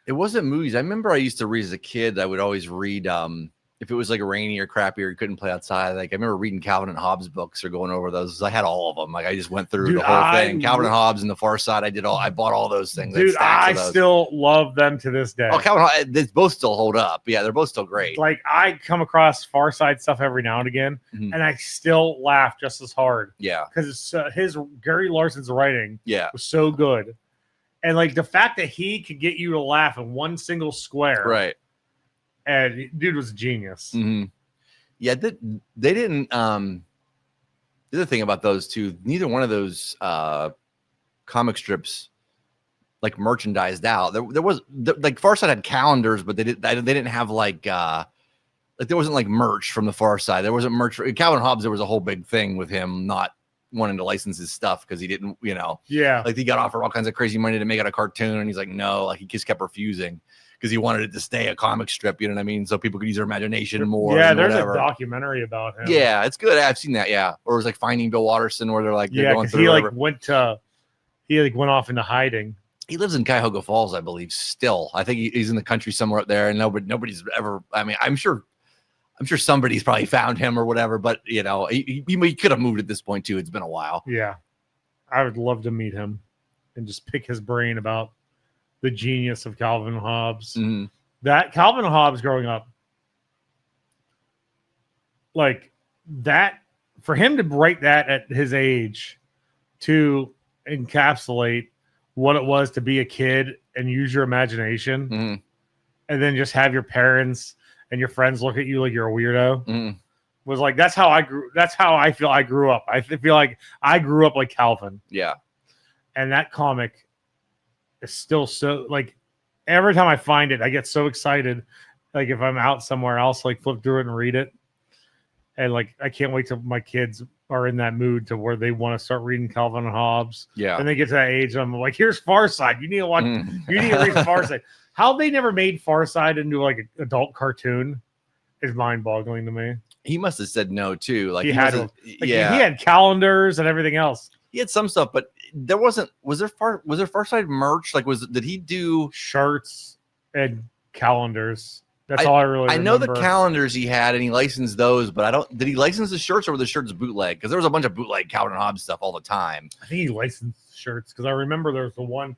It wasn't movies. I remember I used to read as a kid. I would always read if it was like rainy or crappy or you couldn't play outside. Like I remember reading Calvin and Hobbes books or going over those. I had all of them. Like I just went through the whole thing. Calvin and Hobbes and the Far Side. I bought all those things. Dude, I still love them to this day. Oh, Calvin, they both still hold up. Yeah, they're both still great. Like I come across Far Side stuff every now and again, and I still laugh just as hard. Yeah, because his Gary Larson's writing, was so good, and like the fact that he could get you to laugh in one single square, right? And dude was a genius. Mm-hmm. Yeah, they didn't. The other thing about those two, neither one of those comic strips like merchandised out. There was like Far Side had calendars, but they didn't have like there wasn't like merch from the Far Side. There wasn't merch for Calvin Hobbes. There was a whole big thing with him not wanting to license his stuff because he didn't, like he got offered all kinds of crazy money to make it a cartoon, and he's like, no, like he just kept refusing. Because he wanted it to stay a comic strip, you know what I mean? So people could use their imagination more. Yeah, there's a documentary about him. Yeah, it's good. I've seen that. Yeah, or it was like Finding Bill Watterson, where they're like, going through. He went off into hiding. He lives in Cuyahoga Falls, I believe. Still, I think he's in the country somewhere up there, and nobody's ever. I mean, I'm sure somebody's probably found him or whatever. But he could have moved at this point too. It's been a while. Yeah, I would love to meet him and just pick his brain about the genius of Calvin Hobbes. Mm-hmm. That Calvin Hobbes growing up, like that, for him to write that at his age, to encapsulate what it was to be a kid and use your imagination, and then just have your parents and your friends look at you like you're a weirdo, was like, that's how I grew. That's how I feel I grew up. I feel like I grew up like Calvin. Yeah. And that comic is still so, like, every time I find it, I get so excited. Like if I'm out somewhere else, like flip through it and read it. And like, I can't wait till my kids are in that mood to where they want to start reading Calvin and Hobbes. Yeah. And they get to that age, I'm like, here's Far Side. You need to watch, you need to read Far Side. How they never made Far Side into like an adult cartoon is mind boggling to me. He must have said no too. Like he had calendars and everything else. He had some stuff, but there wasn't. Was there Far Side merch? Like, did he do shirts and calendars? That's all I really remember. I know the calendars he had, and he licensed those, but I don't. Did he license the shirts, or were the shirts bootleg? Because there was a bunch of bootleg Calvin and Hobbes stuff all the time. I think he licensed shirts because I remember there was the one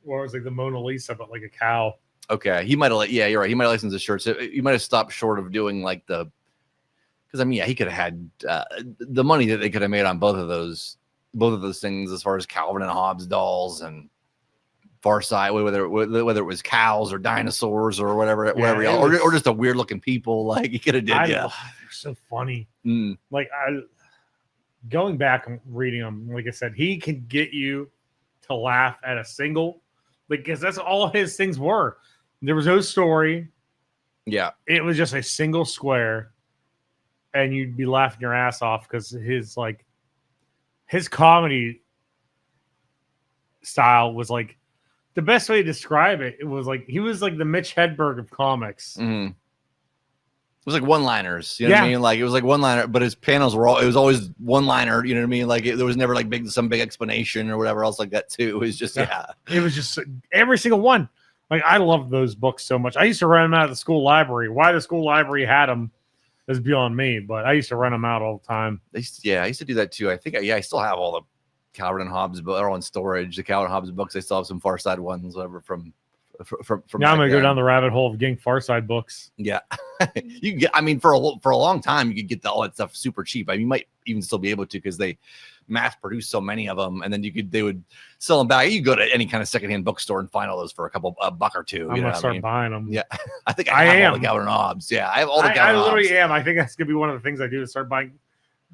where it was like the Mona Lisa, but like a cow. Okay, he might have. Yeah, you're right. He might have licensed the shirts. He might have stopped short of doing like the. Because I mean, yeah, he could have had the money that they could have made on both of those things, as far as Calvin and Hobbes dolls and Far Side, whether it was cows or dinosaurs or whatever, or just a weird looking people. Like he could have did. They're so funny. Like going back and reading them, like I said, he can get you to laugh at a single, because that's all his things were. There was no story. Yeah, it was just a single square. And you'd be laughing your ass off because his comedy style was like the best way to describe it. It was like he was like the Mitch Hedberg of comics. It was like one-liners, you know what I mean? Like it was like one-liner, but his panels it was always one-liner, you know what I mean? Like there was never like some big explanation or whatever else like that too. It was just it was just every single one. Like I loved those books so much. I used to rent them out of the school library. Why the school library had them is beyond me, but I used to rent them out all the time. I used to do that too. I think I still have all the Calvin and Hobbes, but they're all in storage. The Calvin and Hobbes books, I still have some Far Side ones, whatever from. Now I'm gonna go down the rabbit hole of getting Far Side books. Yeah, you can get. I mean, for a long time, you could get all that stuff super cheap. I mean, you might even still be able to because they mass produce so many of them, and then they would sell them back. You go to any kind of secondhand bookstore and find all those for a buck or two. I'm gonna start buying them. Yeah, I think I have all the Calvin and Hobbes. Yeah, I have all the Calvin and Hobbes. I literally am. I think that's gonna be one of the things I do to start buying.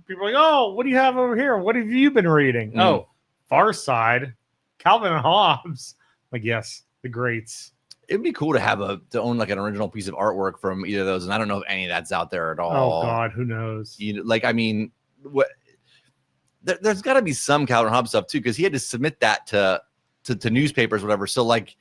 People are like, oh, what do you have over here? What have you been reading? Oh, Far Side, Calvin and Hobbes. Like, yes, the greats. It'd be cool to own like an original piece of artwork from either of those, and I don't know if any of that's out there at all. Oh God, who knows? I mean, there's got to be some Calvin and Hobbes stuff too, because he had to submit that to newspapers, whatever. So like,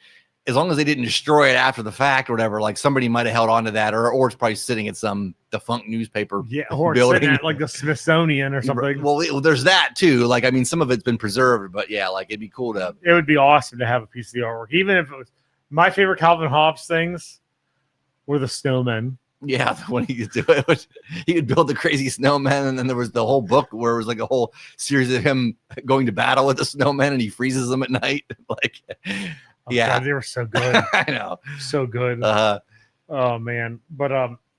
as long as they didn't destroy it after the fact or whatever, like somebody might have held on to that, or it's probably sitting at some defunct newspaper, or building. Sitting at like the Smithsonian or something. Well, there's that too. Like, I mean, some of it's been preserved, but yeah, like it'd be cool to. It would be awesome to have a piece of the artwork, even if it was My favorite Calvin Hobbes things were the snowmen. Yeah, when he could do it, he would build the crazy snowman, and then there was the whole book where it was like a whole series of him going to battle with the snowman, and he freezes them at night. Like, Oh, God, they were so good. I know, So good. uh, Oh man. But